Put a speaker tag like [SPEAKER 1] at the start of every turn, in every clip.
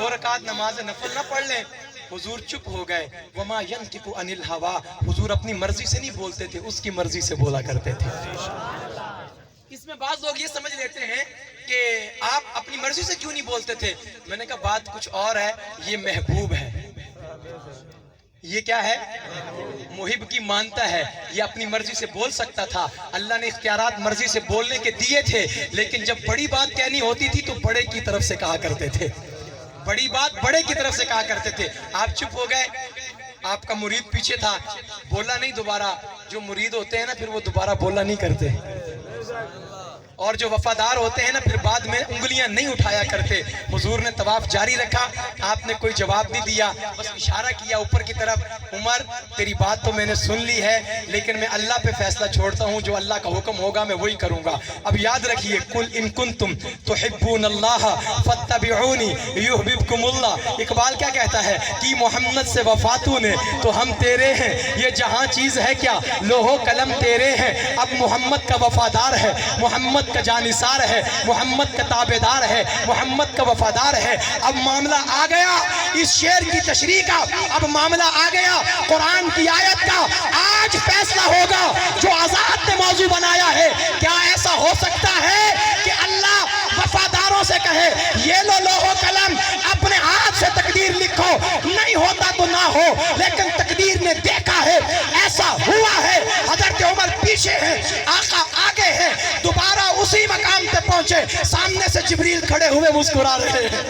[SPEAKER 1] 2 रकात नमाज नफल ना पढ़ लें। हुजूर चुप हो गए। वमा यंतिकु अनिल हवा, हुजूर अपनी मर्जी से नहीं बोलते थे, उसकी मर्जी से बोला करते थे। इसमें बात लोग ये समझ लेते हैं कि आप अपनी मर्जी से क्यों नहीं बोलते थे। मैंने कहा बात कुछ और है, ये महबूब है। ये क्या है? मुहिब की मानता है। ये अपनी मर्जी से बोल सकता था, अल्लाह ने इख्तियारात मर्जी से बोलने के दिए थे, लेकिन जब बड़ी बात कहनी होती थी तो बड़े की तरफ से कहा करते थे। बड़ी बात बड़े की तरफ से कहा करते थे। आप चुप हो गए, आपका मुरीद पीछे था, बोला नहीं दोबारा। जो मुरीद होते हैं ना, फिर वो दोबारा बोला नहीं करते, और जो वफादार होते हैं ना, फिर बाद में उंगलियां नहीं उठाया करते। हुजूर ने तवाफ जारी रखा, आपने कोई जवाब नहीं दिया, बस इशारा किया ऊपर की तरफ। उमर तेरी बात तो मैंने सुन ली है, लेकिन मैं अल्लाह पे फैसला छोड़ता हूँ, जो अल्लाह का हुक्म होगा मैं वही करूंगा। अब याद रखिए, कुल इन कुंतुम तुहिब्बूनल्लाह फत्तबिऊनी युहबिबकुमुल्लाह। इकबाल क्या कहता है कि मोहम्मद से वफा तूने तो हम तेरे हैं, ये जहां चीज है क्या लोहो कलम तेरे हैं। अब मोहम्मद का वफादार है, मोहम्मद का जानिसार है, मोहम्मद का ताबेदार है, मोहम्मद का वफादार है। अब मामला आ गया इस शेर की तशरीह का, अब मामला आ गया कुरान की आयत का। आज फैसला होगा जो आजाद ने मौजू बनाया है। क्या ऐसा हो सकता है कि अल्लाह वफादारों से कहे ये लो लोहो कलम, अपने हाथ से तकदीर लिखो, नहीं होता तो ना हो, लेकिन तकदीर ने देखा है ऐसा हुआ है। हजरत उमर पीछे है, आका आगे है, दोबारा उसी मकाम पे पहुंचे। सामने से जिब्रील खड़े हुए मुस्कुरा रहे हैं,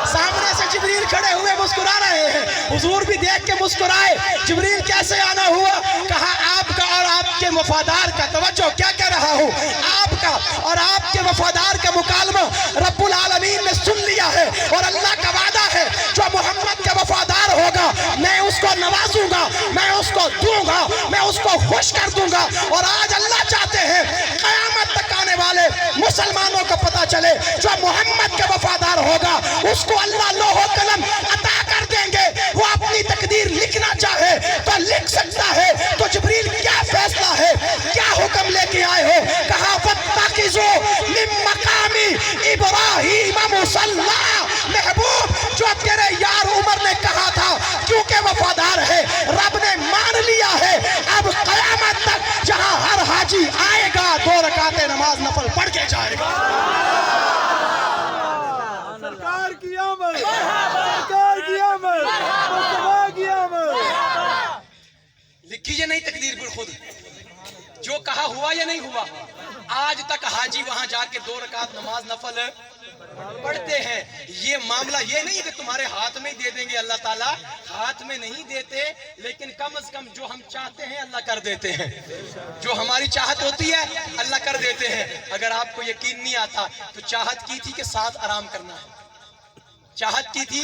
[SPEAKER 1] सामने से जिब्रील खड़े हुए मुस्कुरा रहे हैं। हुजूर भी देख के मुस्कुराए। जिब्रील कैसे आना हुआ? कहा आपका और आपके वफादार का, तवज्जो क्या कह रहा हूँ, आपका और आपके वफादार का मुकालमा रब्बुल आलमीन ने सुन लिया है, और अल्लाह का वादा है जो मोहम्मद का वफादार होगा मैं उसको नवाजूंगा, मैं उसको दूंगा, मैं उसको खुश कर दूंगा। और आज अल्लाह चाहते हैं क़यामत तक आने वाले मुसलमानों को पता चले जो मोहम्मद का वफादार होगा उसको अल्लाह लोहो कलम अता कर देंगे। वो अपनी तकदीर लिखना चाहे तो लिख सकता है। तो जिब्रील क्या फैसला है, क्या हुक्म लेके आए हो? कहा फत्तखिज़ू मिन मकामी इब्राहीम मुसल्ला। महबूब, जो तेरे यार उमर ने कहा था, क्योंकि वफादार है, रब ने मान लिया है। अब क़यामत तक जहां हर हाजी आएगा 2 रकातें नमाज नफल पढ़ के जाएगा।
[SPEAKER 2] सरकार की आमद, सरकार की आमद, मुस्तफा की आमद।
[SPEAKER 1] लिखिए नहीं तकदीर पर खुद, जो कहा हुआ या नहीं हुआ। आज तक हाजी वहां जाके 2 रकात नमाज नफल पढ़ते हैं। ये मामला ये नहीं है कि तुम्हारे हाथ में ही दे देंगे, अल्लाह ताला हाथ में नहीं देते, लेकिन कम से कम जो हम चाहते हैं अल्लाह कर देते हैं। जो हमारी चाहत होती है अल्लाह कर देते हैं। अगर आपको यकीन नहीं आता तो चाहत की थी कि साथ आराम करना है, चाहत की थी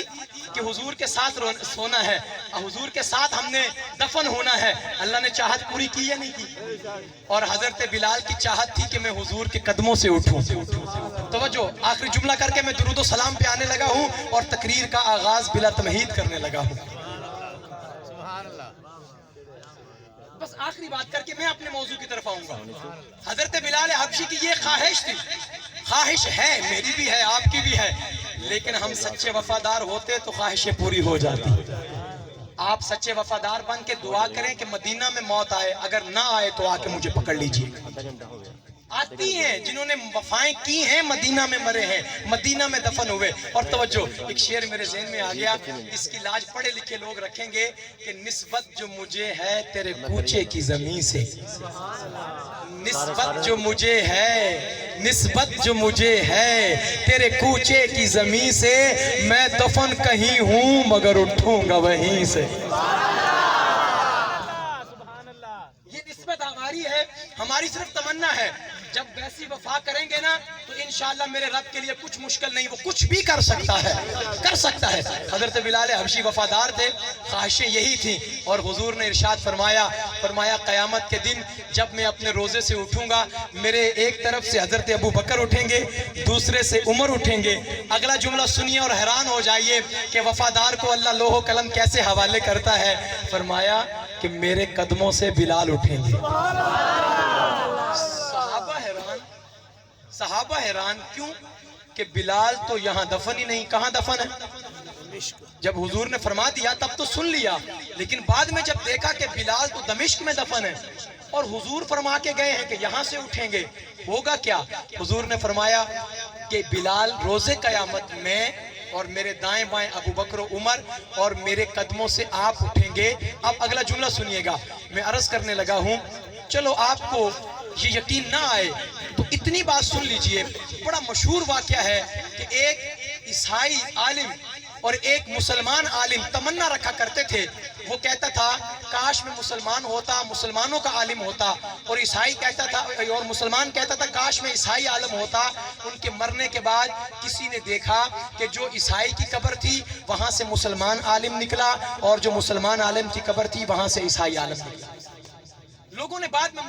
[SPEAKER 1] कि हुजूर के साथ सोना है, हुजूर के साथ हमने दफन होना है। अल्लाह ने चाहत पूरी की या नहीं की? और हजरत बिलाल की चाहत थी कि मैं हुजूर के कदमों से उठूं। तवज्जो, आखिरी जुमला करके मैं दुरूद सलाम पे आने लगा हूं और तकरीर का आगाज बिला तमहीद करने लगा हूं। बस आखिरी बात करके मैं अपने मौजू की तरफ आऊंगा। हजरत बिलाल हबशी की ये ख्वाहिश थी, ख्वाहिश है, मेरी भी है, आपकी भी है, लेकिन हम सच्चे वफादार होते तो ख्वाहिशें पूरी हो जाती। आप सच्चे वफादार बन के दुआ करें कि मदीना में मौत आए, अगर ना आए तो आके मुझे पकड़ लीजिए। आती हैं जिन्होंने वफाएं की हैं, मदीना में मरे हैं, मदीना में दफन हुए। और तवज्जो, एक शेर मेरे ज़हन में आ गया, इसकी लाज पढ़े लिखे लोग रखेंगे कि निस्बत जो मुझे है तेरे कूचे की जमीन से, निस्बत जो मुझे है, निस्बत जो मुझे है तेरे कूचे की जमीन से, मैं दफन कहीं हूँ मगर उठूंगा वहीं से। ये निस्बत हमारी है, हमारी सिर्फ तमन्ना है। जब वैसी वफा करेंगे ना तो इंशाअल्लाह मेरे रब के लिए कुछ मुश्किल नहीं, वो कुछ भी कर सकता है, कर सकता है। हजरत बिलाल हबशी वफादार थे, ख्वाहिशें यही थी। और हुजूर ने इरशाद फरमाया क़यामत के दिन जब मैं अपने रोज़े से उठूंगा, मेरे एक तरफ से हजरत अबू बकर उठेंगे, दूसरे से उमर उठेंगे। अगला जुमला सुनिए और हैरान हो जाइए कि वफादार को अल्लाह लोहो कलम कैसे हवाले करता है। फरमाया कि मेरे कदमों से बिलाल उठेंगे। सहाबा हैरान क्यों कि बिलाल तो यहाँ दफन ही नहीं, कहाँ दफन है? जब हुजूर ने फरमा दिया तब तो सुन लिया, लेकिन बाद में जब देखा कि बिलाल तो दमिश्क में दफन है और हुजूर फरमा के गए हैं कि यहाँ से उठेंगे, होगा क्या? हुजूर ने फरमाया कि बिलाल रोज़े क़यामत में और मेरे दाएं बाएं अबू बकर उमर और मेरे कदमों से आप उठेंगे। अब अगला जुमला सुनिएगा। मैं अर्ज करने लगा हूँ, चलो आपको ये यकीन ना आए तो इतनी बात सुन लीजिए। बड़ा मशहूर वाक़या है कि एक ईसाई आलिम और एक मुसलमान आलिम तमन्ना रखा करते थे। वो कहता था काश मैं मुसलमान होता, मुसलमानों का आलिम होता, और ईसाई कहता था और मुसलमान कहता था काश मैं ईसाई आलिम होता। उनके मरने के बाद किसी ने देखा कि जो ईसाई की कब्र थी वहाँ से मुसलमान आलिम निकला और जो मुसलमान आलिम की कब्र थी वहाँ से ईसाई आलिम निकला। लोगों ने बाद में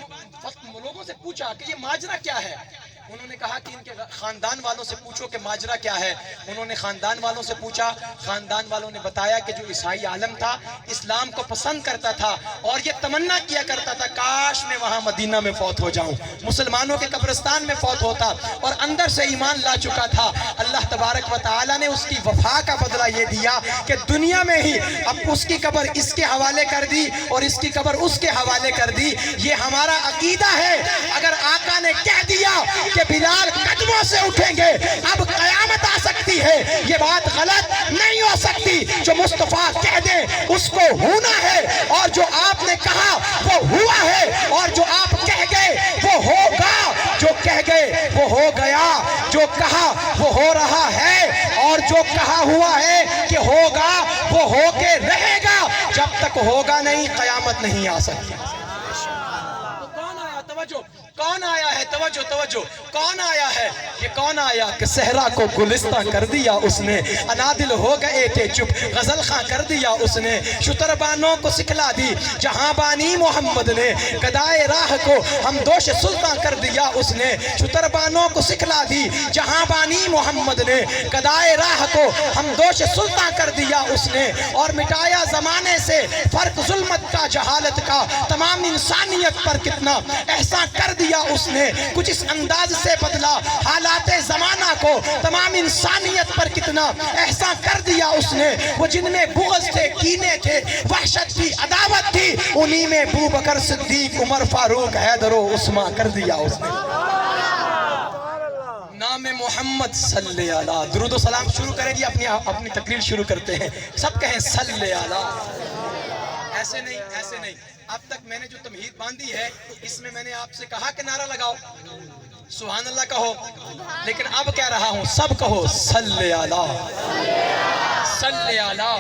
[SPEAKER 1] लोगों से पूछा कि ये माजरा क्या है। उन्होंने कहा कि इनके खानदान वालों से पूछो कि माजरा क्या है। उन्होंने खानदान वालों से पूछा, खानदान वालों ने बताया कि जो ईसाई आलम था इस्लाम को पसंद करता था और ये तमन्ना किया करता था काश मैं वहाँ मदीना में फौत हो जाऊं, मुसलमानों के कब्रिस्तान में फौत होता, और अंदर से ईमान ला चुका था। अल्लाह तबारक व तआला ने उसकी वफा का बदला ये दिया कि दुनिया में ही अब उसकी कब्र इसके हवाले कर दी और इसकी कब्र उसके हवाले कर दी। ये हमारा अकीदा है। अगर आका ने कह दिया कि बिलाल कदमों से उठेंगे, अब कयामत आ सकती है, ये बात गलत नहीं हो सकती। जो मुस्तफा कह दे उसको होना है, और जो आपने कहा वो हुआ है, और जो आप कह गए वो होगा, जो कह गए वो हो गया, जो कहा वो हो रहा है, और जो कहा हुआ है कि होगा वो होके रहेगा। जब तक होगा नहीं कयामत नहीं आ सकती। कौन आया है? तवज्जो तवज्जो, कौन आया है? ये कौन आया कि सहरा को गुलिस्तां कर दिया उसने, अनादिल हो गए थे चुप गजल खां कर दिया उसने, शुतरबानों को सिखला दी जहां बानी मोहम्मद ने, गदाए राह को हम दोष सुल्तान कर दिया उसने, शुतरबानों को सिखला दी जहां बानी मोहम्मद ने, गदाए राह को हम दोष सुल्तान कर दिया उसने, और मिटाया जमाने से फर्क जुल्मत का जहालत का, तमाम इंसानियत पर कितना एहसान कर दिया उसने, कुछ इस अंदाज से बदला हालाते जमाना को, तमाम इंसानियत पर कितना एहसान कर दिया उसने। वो जिनमें बुग़्ज़ थे, कीने थे, वहशत थी, अदावत थी, उन्हीं में अबू बकर सिद्दीक, उमर फारूक, हैदर और उस्मान कर दिया उसने। नाम मोहम्मद सल्ले अला, दुरूद व सलाम शुरू करें जी, अपनी तकरीर शुरू करते हैं, सब कहें सल्ले अला। ऐसे नहीं, ऐसे नहीं। अब तक मैंने जो तमहीद बांधी है इसमें मैंने आपसे कहा कि नारा लगाओ, सुभान अल्लाह कहो, लेकिन अब कह रहा हूं सब कहो सल्ले अला, सल्ले अला।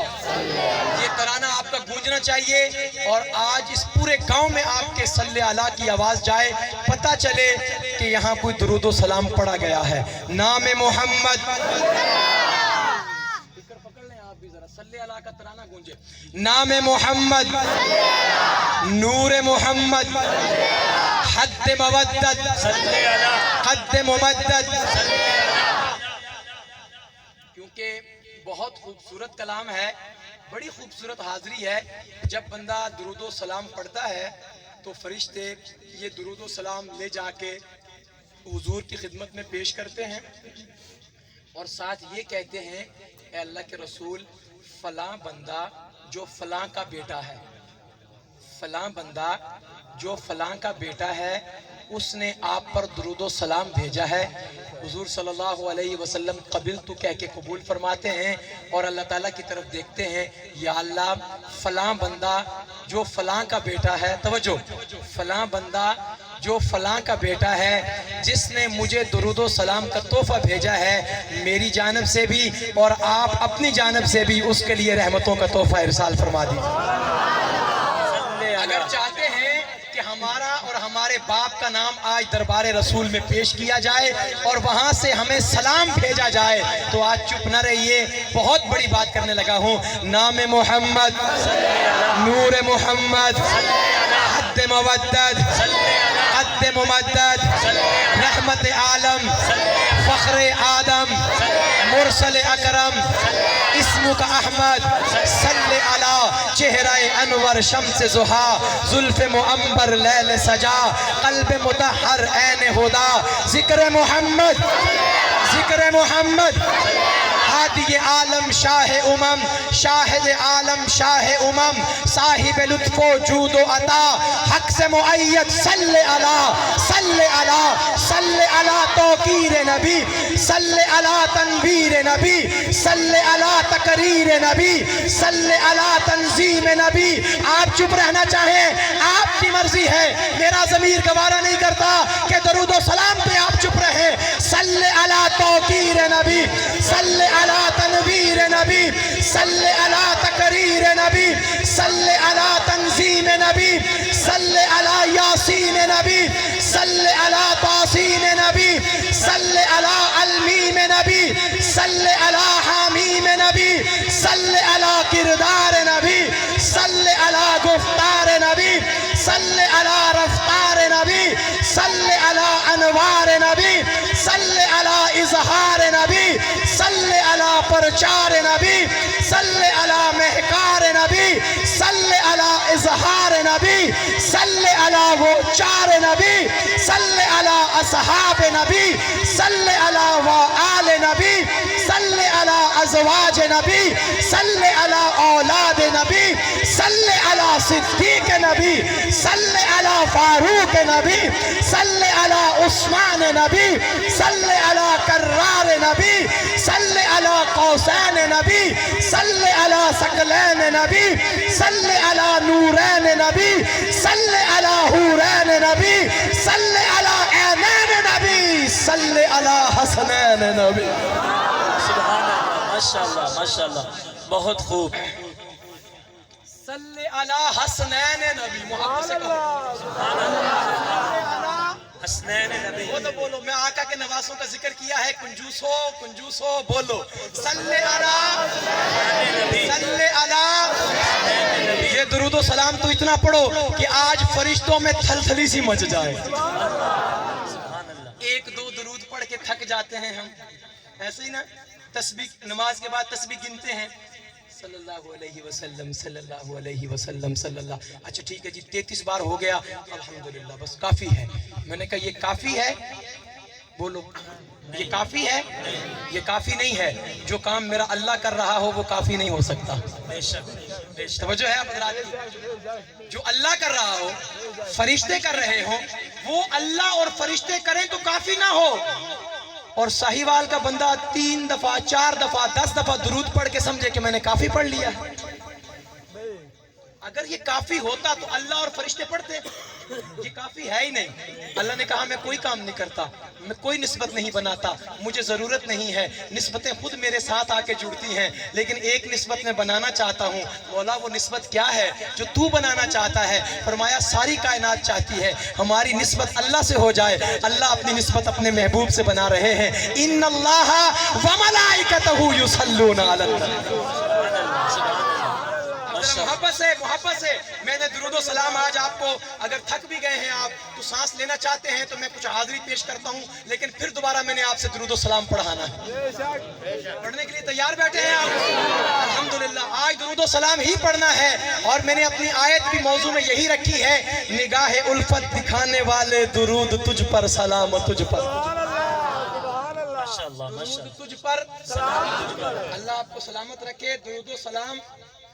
[SPEAKER 1] ये तराना आपका गूंजना चाहिए और आज इस पूरे गांव में आपके सल्ले अला की आवाज जाए, पता चले कि यहाँ कोई दुरूद व सलाम पढ़ा गया है। नाम मोहम्मद, सल्ले अला का तराना गूंजे। नाम मोहम्मद, नूर मोहम्मद, हद मवद्दत, हद मुमद्दद। क्योंकि बहुत खूबसूरत कलाम है, बड़ी खूबसूरत हाजिरी है। जब बंदा दुरूद व सलाम पढ़ता है तो फरिश्ते ये दुरूद व सलाम ले जाके हुजूर की खिदमत में पेश करते हैं और साथ ये कहते हैं ए अल्लाह के रसूल, फलां बंदा जो फलां का बेटा है, फलां बंदा जो फलां का बेटा है, उसने आप पर दुरूद व सलाम भेजा है। हुजूर सल्लल्लाहु अलैहि वसल्लम कबिल तो कह के कबूल फरमाते हैं और अल्लाह ताला की तरफ देखते हैं, या अल्लाह फलां बंदा जो फलां का बेटा है, तवज्जो, फलां बंदा जो फलां का बेटा है, जिसने मुझे दुरूद व सलाम का तोहफा भेजा है मेरी जानब से भी और आप अपनी जानब से भी, उसके लिए रहमतों का तोहफा इरसाल फरमा दीजिए। अगर चाहते हैं कि हमारा और हमारे बाप का नाम आज दरबार रसूल में पेश किया जाए और वहाँ से हमें सलाम भेजा जाए तो आज चुप न रहिए, बहुत बड़ी बात करने लगा हूँ। नाम मोहम्मद, नूर मोहम्मद, हद मवद्दत, हद मुमद्दद, रहमत आलम, फख्र आदम, मुरसल अकरम, इस्मुक अहमद, सल्ले अला, चेहरा अनवर शम्स ज़ुहा, जुल्फ मुअम्बर लैल सजा, कल्ब मुतहर ऐन हुदा, जिक्र मोहम्मद, जिक्र मोहम्मद, हादी आलम शाह उमम, शाहिद आलम शाह उमम, साहिब लुत्फो जूदो अता, हक से मुअय्यद सल्ले अला, सल्ले अला, सल्ले अला तौकीर नबी, सल्ले अला तनवीर नबी, सल्ले अला तकरीर नबी, सल्ले अला तंजीम नबी। आप चुप रहना चाहें आपकी मर्जी है, मेरा ज़मीर गवारा नहीं करता कि दरूद व सलाम पे आप चुप रहें। सल्ले अला तौकीर नबी, सल्ले अला तनवीर नबी, सल्ले अला तकरीर नबी, सल्ले अला तंजीम नबी, सल्ले अला यासीन नबी, सल्ले अला तासीन नबी, सल्ले अला अलमीम नबी, सल्ले अला हामीम नबी, सल्ले अला किरदार नबी, सल्ले अला गुफ्तार नबी, सल्ले अला रफ्तार नबी, सल्ले अला अनवार नबी, सल्ले अला इजहार नबी, सल्ले अला परचार नबी, सल्ले अला महकार नबी, सल्ले अला इजहार नबी, सल्ले अला वो चार नबी, सल्ले अला असहाब नबी, सल्ले अला व आल नबी, सल्ले अला अज़वाज नबी, सल्ले अला औलाद नबी, सल्ले अला सिद्दीक नबी, सल्ले अला फारूक नबी, सल्ले अला उस्मान नबी, सल्ले अला कर्रार नबी, सल्ले अला कौसैन नबी, सल्ले अला सकलैन नबी, सल्ले अला नूरैन नबी, सल्ले अला हुरैन नबी, सल्ले अला ऐनैन नबी, सल्ले अला हसनैन नबी।
[SPEAKER 3] सुभान अल्लाह, माशाअल्लाह माशाअल्लाह, बहुत खूब।
[SPEAKER 1] सल्ले अला हसनैन नबी, मोहब्बत से कहो।
[SPEAKER 3] हसनैन नबी,
[SPEAKER 1] बोलो बोलो, मैं आका के नवासों का जिक्र किया है, कंजूस हो बोलो। सल्ले अला, सल्ले अला। ये दुरूद व सलाम तो इतना पढ़ो कि आज फरिश्तों में थलथली सी मच जाए। एक दो दुरूद पढ़ के थक जाते हैं हम, ऐसे ही ना। तस्बीह, नमाज के बाद तस्बीह गिनते हैं, सल्लल्लाहु अलैहि वसल्लम, सल्लल्लाहु अलैहि वसल्लम, सल्लल्लाहु। अच्छा ठीक है जी, 33 बार हो गया, अल्हम्दुलिल्लाह, बस काफी है। मैंने कहा ये काफी है, बोलो ये काफी है? ये काफी नहीं है। जो काम मेरा अल्लाह कर रहा हो वो काफी नहीं हो सकता। तवज्जो है आप हज़रात? जो अल्लाह कर रहा हो, फरिश्ते कर रहे हो, वो अल्लाह और फरिश्ते करें तो काफी ना हो। और साहिवाल का बंदा 3 दफा 4 दफा 10 दफा दुरूद पढ़ के समझे कि मैंने काफी पढ़ लिया। अगर ये काफी होता तो अल्लाह और फरिश्ते पढ़ते। ये काफी है ही नहीं। अल्लाह ने कहा मैं कोई काम नहीं करता, मैं कोई निस्बत नहीं बनाता, मुझे जरूरत नहीं है। निस्बतें खुद मेरे साथ आके जुड़ती हैं, लेकिन एक निस्बत मैं बनाना चाहता हूँ। मौला वो निस्बत क्या है जो तू बनाना चाहता है? फरमाया सारी कायनात चाहती है हमारी निस्बत अल्लाह से हो जाए। अल्लाह अपनी निस्बत अपने महबूब से बना रहे हैं। इन्नल्लाह व मलाइकतहु युसल्लूना अलन नबी। मोहब्बत से मैंने दुरूद व सलाम आज आपको, अगर थक भी गए हैं आप तो सांस लेना चाहते हैं तो मैं कुछ हाजिरी पेश करता हूं, लेकिन फिर दोबारा मैंने आपसे दुरूद व सलाम पढ़ाना है। पढ़ने के लिए तैयार बैठे हैं आप? अल्हम्दुलिल्लाह, आज दुरूद व सलाम ही पढ़ना है। और मैंने अपनी आयत भी मौजू में यही रखी है, निगाह उल्फत दिखाने वाले दुरूद तुझ पर सलाम तुझ पर,
[SPEAKER 3] माशाअल्लाह माशाअल्लाह,
[SPEAKER 1] तुझ पर सलाम। अल्लाह आपको सलामत रखे। दुरूद व सलाम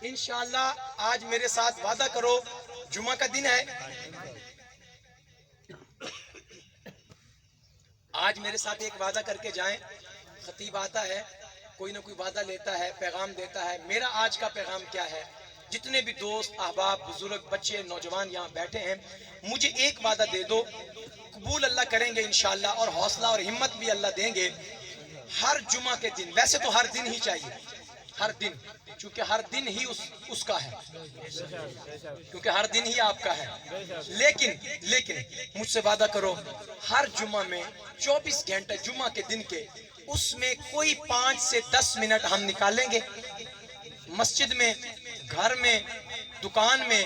[SPEAKER 1] इंशाअल्लाह आज मेरे साथ वादा करो, जुमा का दिन है, आज मेरे साथ एक वादा करके जाएं। खतीब आता है, कोई ना कोई वादा लेता है, पैगाम देता है। मेरा आज का पैगाम क्या है? जितने भी दोस्त, अहबाब, बुजुर्ग, बच्चे, नौजवान यहाँ बैठे हैं, मुझे एक वादा दे दो, कबूल अल्लाह करेंगे इंशाअल्लाह, और हौसला और हिम्मत भी अल्लाह देंगे। हर जुमा के दिन, वैसे तो हर दिन ही चाहिए, हर दिन, क्योंकि हर दिन ही उसका है, क्योंकि हर दिन ही आपका है। लेकिन मुझसे वादा करो, हर जुमा में 24 घंटे जुमा के दिन के, उसमें कोई 5 से 10 मिनट हम निकालेंगे। मस्जिद में, घर में, दुकान में,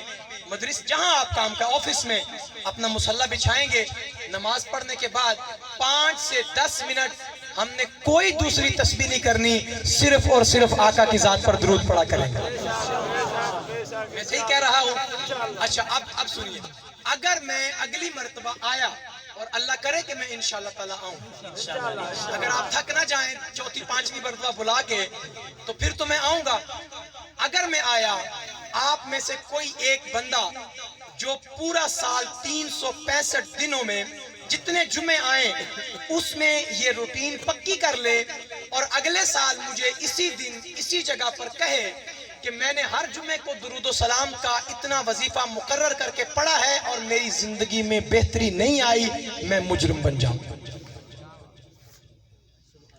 [SPEAKER 1] मदरस, जहां आप काम का, ऑफिस में अपना मुसल्ला बिछाएंगे। नमाज पढ़ने के बाद 5 से 10 मिनट हमने कोई दूसरी तस्बीह नहीं करनी, सिर्फ और सिर्फ आका की जात पर दुरूद पढ़ा करेंगे। मैं सही कह रहा हूँ? अच्छा अब सुनिए, अगर मैं अगली मर्तबा आया اور اللہ کرے کہ میں انشاءاللہ تعالیٰ آؤں. اگر آپ تھک نہ جائیں چوتھی پانچویں مرتبہ بلا کے تو پھر تو میں آؤں گا. اگر میں آیا آپ میں سے کوئی ایک بندہ جو پورا سال 365 دنوں میں جتنے جمعے آئیں اس میں یہ روٹین پکی کر لے اور اگلے سال مجھے اسی دن اسی جگہ پر کہے کہ میں نے ہر جمعے کو درود و سلام کا اتنا وظیفہ مقرر کر کے پڑھا ہے اور میری زندگی میں بہتری نہیں آئی، میں مجرم بن جاؤں.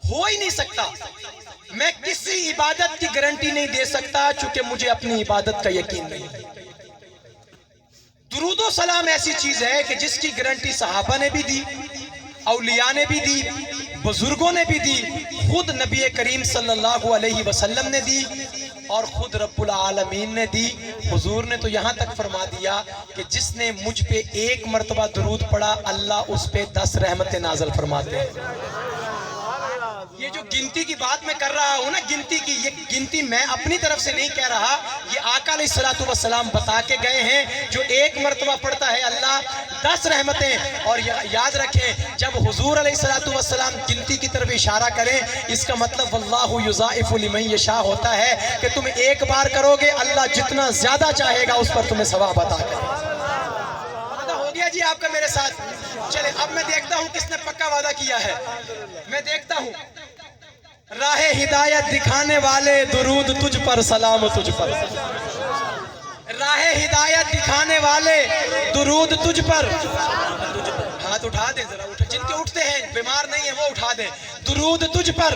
[SPEAKER 1] ہو ہی نہیں سکتا. میں کسی عبادت کی گارنٹی نہیں دے سکتا چونکہ مجھے اپنی عبادت کا یقین نہیں. درود و سلام ایسی چیز ہے کہ جس کی گارنٹی صحابہ نے بھی دی، اولیاء نے بھی دی، بزرگوں نے بھی دی، خود نبی کریم صلی اللہ علیہ وسلم نے دی اور خود رب العالمین نے دی. حضور نے تو یہاں تک فرما دیا کہ جس نے مجھ پہ ایک مرتبہ درود پڑھا اللہ اس پہ 10 رحمتیں نازل فرماتے ہیں. یہ جو گنتی کی بات میں کر رہا ہوں نا، گنتی کی، یہ گنتی میں اپنی طرف سے نہیں کہہ رہا، یہ آقا علیہ السلام بتا کے گئے ہیں جو ایک مرتبہ پڑھتا ہے اللہ 10 رحمتیں. اور یاد رکھیں جب حضور علیہ السلام گنتی کی طرف اشارہ کریں اس کا مطلب واللہ یضاعف لمن یشاء ہوتا ہے کہ تم ایک بار کرو گے اللہ جتنا زیادہ چاہے گا اس پر تمہیں ثواب عطا کرے. وعدہ ہو گیا جی آپ کا میرے ساتھ. چلے اب میں دیکھتا ہوں کس نے پکا وعدہ کیا ہے. میں دیکھتا ہوں راہ ہدایت دکھانے والے درود تجھ پر سلام تجھ پر. راہ ہدایت دکھانے والے درود تجھ پر. ہاتھ اٹھا دیں ذرا، جن کے اٹھتے ہیں بیمار نہیں ہیں وہ اٹھا دیں. درود تجھ پر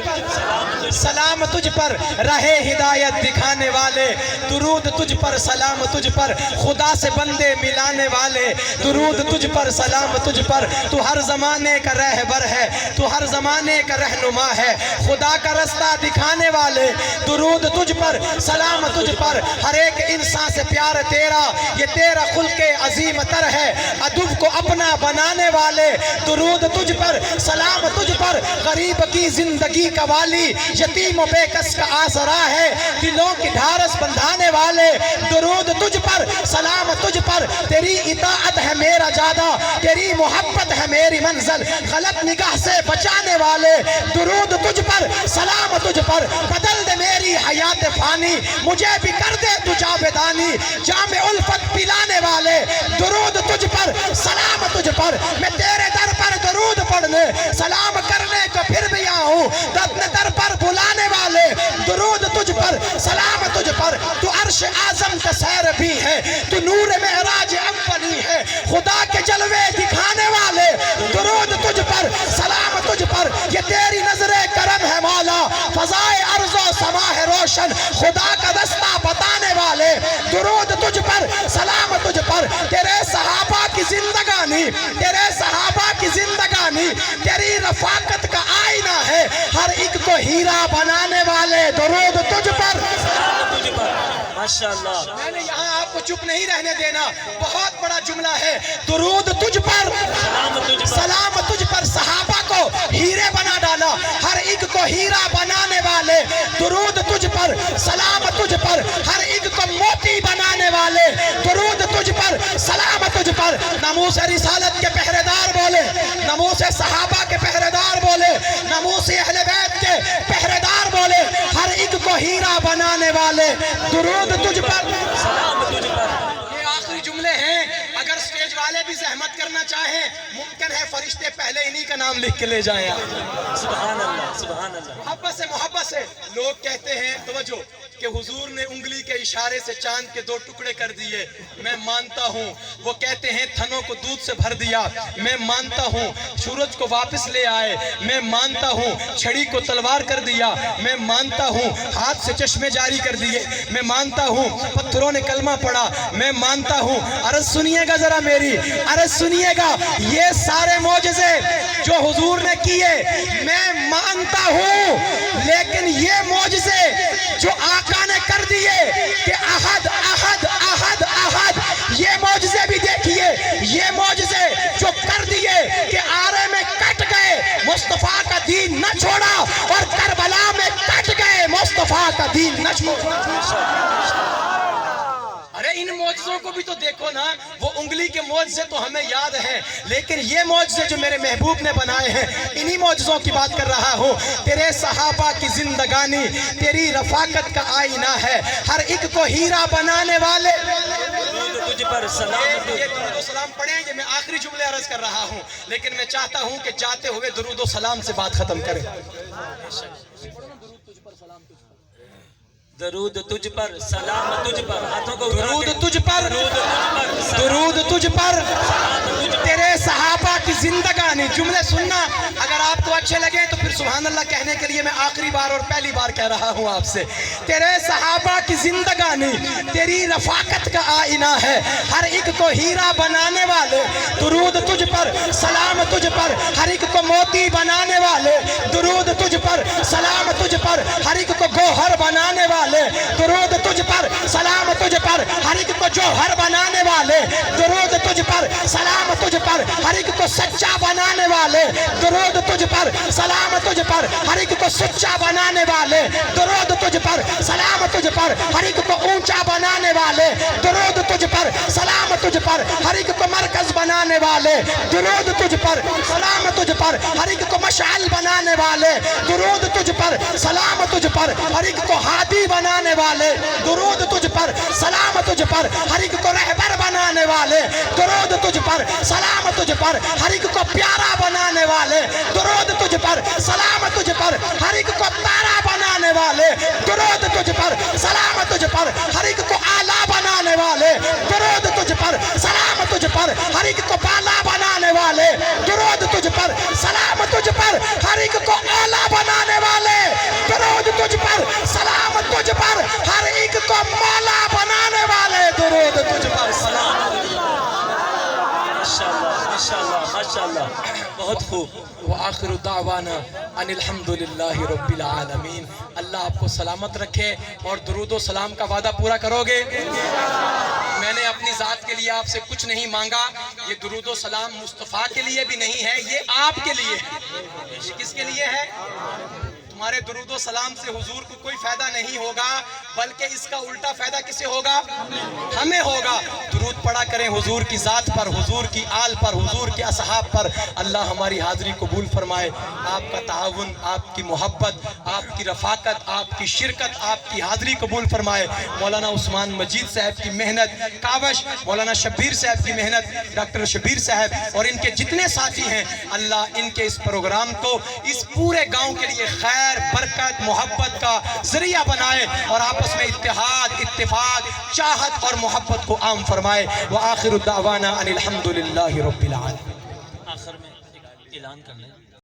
[SPEAKER 1] سلام تجھ پر، راہ ہدایت دکھانے والے درود تجھ پر سلام تجھ پر، خدا سے بندے ملانے والے درود تجھ پر سلام تجھ پر. تو ہر زمانے کا رہبر ہے، تو ہر زمانے کا رہنما ہے، خدا کا رستہ دکھانے والے درود تجھ پر سلام تجھ پر. ہر ایک انسان سے پیار تیرا، یہ تیرا خلق عظیم تر ہے، ادب کو اپنا بنانے والے درود تجھ پر سلام تجھ پر. غریب کی زندگی کا والی، یتیم و بے کس کا آسرا ہے، دلوں کی ڈھارس بندھانے والے درود تجھ پر سلام تجھ پر. تیری اطاعت ہے میرا جادہ، تیری محبت ہے میری منزل، غلط نگاہ سے بچانے والے درود تجھ پر سلام تجھ پر. بدل دے میری حیات فانی، مجھے بھی کر دے تو جاویدانی، جام الفت پلانے والے درود تجھ پر سلام تجھ پر. میں تیرے در پر درود پڑھنے سلام کرنے کو پھر بھی آؤں، اپنے در پر بلانے والے درود تجھ پر سلام تجھ پر. تو عرش اعظم کا سیر بھی ہے، تو نور معراج اولی ہے، خدا کے جلوے دکھانے والے درود تجھ پر سلام تجھ پر. یہ تیری نظر کرم ہے مولا، فضائے ارض و سما ہے روشن، خدا کا دستہ بتانے والے درود تجھ پر سلام تجھ پر. تیرے صحابہ کی زندگانی، تیرے صحابہ کی زندگانی تیری رفاقت کا آئینہ ہے، ہر ایک کو ہیرا بنانے والے درود تجھ پر
[SPEAKER 3] ماشاءاللہ.
[SPEAKER 1] میں نے یہاں آپ کو چپ نہیں رہنے دینا، بہت بڑا جملہ ہے. درود تجھ پر سلام تجھ پر. صحابہ کو ہیرے بنا ڈالا، ہر ایک کو ہیرا بنانے والے درود تجھ پر سلام تجھ پر. ہر ایک کو موتی بنانے والے درود تجھ پر سلام تجھ پر. ناموس رسالت کے پہرے دار بولے، ناموس صحابہ کے پہرے دار بولے، ناموس اہل بیت کے پہرے دار بولے، ہر ایک کو ہیرا بنانے والے درود تجھ پر
[SPEAKER 3] سلام تجھ پر.
[SPEAKER 1] یہ آخری جملے ہیں. اگر سٹیج والے بھی زحمت کرنا چاہیں ممکن ہے فرشتے پہلے انہی کا نام لکھ کے لے جائیں.
[SPEAKER 3] سبحان اللہ سبحان اللہ.
[SPEAKER 1] محبت سے لوگ کہتے ہیں توجہ کہ حضور نے انگلی کے اشارے سے چاند کے 2 ٹکڑے کر دیے. میں مانتا ہوں. وہ کہتے ہیں تھنوں کو دودھ سے بھر دیا. میں مانتا ہوں. سورج کو واپس لے آئے. میں مانتا ہوں. چھڑی کو تلوار کر دیا. میں مانتا ہوں. ہاتھ سے چشمے جاری کر دیے. میں مانتا ہوں. پتھروں نے کلمہ پڑھا. میں مانتا ہوں. عرض سنیے گا ذرا میری، عرض سنیے گا. یہ سارے معجزے جو حضور نے کیے میں مانتا ہوں، لیکن یہ معجزے جو آقا نے کر دیے کہ احد احد احد احد، یہ معجزے بھی دیکھیے. یہ معجزے جو کر دیے کہ آرے میں کٹ گئے مصطفیٰ کا دین نہ چھوڑا، اور کربلا میں کٹ گئے مصطفیٰ کا دین نہ چھوڑا. ارے ان मौजज़ों को भी तो देखो ना, वो उंगली के मौजज़े तो हमें याद हैं, लेकिन ये मौजज़े जो मेरे महबूब ने बनाए हैं, इन्हीं मौजज़ों की बात कर रहा हूँ। तेरे सहाबा की जिंदगानी तेरी रफाकत का आईना है, हर एक को हीरा बनाने वाले।
[SPEAKER 3] तुझ पर सलाम।
[SPEAKER 1] ये दुरूद व सलाम पढ़ेंगे, मैं आखिरी जुमले अर्ज कर रहा हूँ, लेकिन मैं चाहता हूँ कि जाते हुए दुरूद व सलाम से बात खत्म करें।
[SPEAKER 3] दरूद तुझ पर, सलाम तुझ पर, हाथों को
[SPEAKER 1] दुरूद तुझ पर, दुरूद तुझ पर, तेरे सहाबा की जिंदगानी। जुमले सुनना, अगर आपको अच्छे लगे तो फिर सुभान अल्लाह कहने के लिए मैं आखिरी बार और पहली बार कह रहा हूँ आपसे। तेरे सहाबा की जिंदगानी तेरी रफाकत का आईना है, हर एक को हीरा बनाने वाले। दुरूद तुझ पर, सलाम तुझ पर, हर एक को मोती बनाने वाले। दुरूद तुझ पर, सलाम तुझ पर, हर एक को गोहर बनाने वाले। दुरूद तुझ पर, सलाम तुझ पर, हर एक को जौहर बनाने वाले। दुरूद तुझ पर, सलाम तुझ पर, हर एक को सच्चा बनाने वाले। दुरूद तुझ पर, सलाम तुझ पर, हर एक को सच्चा बनाने वाले। दुरूद तुझ पर, सलाम तुझ पर, हर एक को ऊंचा बनाने वाले। दुरूद तुझ पर, सलाम तुझ पर, हर एक को मरकज बनाने वाले। दुरूद तुझ पर, सलाम तुझ पर, हर एक को मशाल बनाने वाले। दुरूद तुझ पर, सलाम तुझ पर, हर एक को हादी बनाने वाले। दुरूद तुझ पर, सलाम तुझ पर, हर एक को रहबर बनाने वाले। दुरूद तुझ पर, सलाम तुझ पर, हर एक को प्यारा बनाने वाले। दुरूद तुझ पर, सलाम तुझ पर, हर एक को तारा बनाने वाले। दुरूद तुझ पर, सलाम तुझ पर, हर एक को आला बनाने वाले। दुरूद तुझ पर, सलाम तुझ पर, हर एक को बाला बनाने वाले। दुरूद तुझ पर, सलाम तुझ पर, हर एक को आला बनाने वाले। दुरूद तुझ पर, सलाम तुझ पर, हर एक को मौला बनाने वाले। दुरूद तुझ पर, सलाम।
[SPEAKER 3] माशाल्लाह, माशाल्लाह, माशाल्लाह, बहुत खूब।
[SPEAKER 1] व आखिर दावाना अनिल हम्दुलिल्लाहि रब्बिल आलमीन। अल्लाह आपको सलामत रखे और दुरूद व सलाम का वादा पूरा करोगे। मैंने अपनी ज़ात के लिए आपसे कुछ नहीं मांगा। ये दुरूद व सलाम मुस्तफ़ा के लिए भी नहीं है, ये आपके लिए है। ये किसके लिए है? तुम्हारे दुरूद व सलाम से हुजूर को कोई फायदा नहीं होगा, बल्कि इसका उल्टा फायदा किसे होगा? हमें होगा। दुरूद पढ़ा करें हुजूर की ज़ात पर, हुजूर की आल पर, हुजूर के असहाब पर। अल्लाह हमारी हाज़री कबूल फरमाए। आपका ताउन, आपकी मोहब्बत, आपकी रफ़ाकत, आपकी शिरकत, आपकी हाज़री कबूल फरमाए। मौलाना उस्मान मजीद साहब की मेहनत, कावश मौलाना शब्बीर साहब की मेहनत, डॉक्टर शब्बीर साहब और इनके जितने साथी हैं, अल्लाह इनके इस प्रोग्राम को इस पूरे गाँव के लिए खैर, बरकत, मोहब्बत का जरिया बनाए और आपस में इत्तेहाद, इत्तेफाक, चाहत और मोहब्बत को आम फरमाए। व आखिर दावाना अनिल हम्दुलिल्लाहि रब्बिल आलमीन।
[SPEAKER 3] आखिर में एक ऐलान करना है।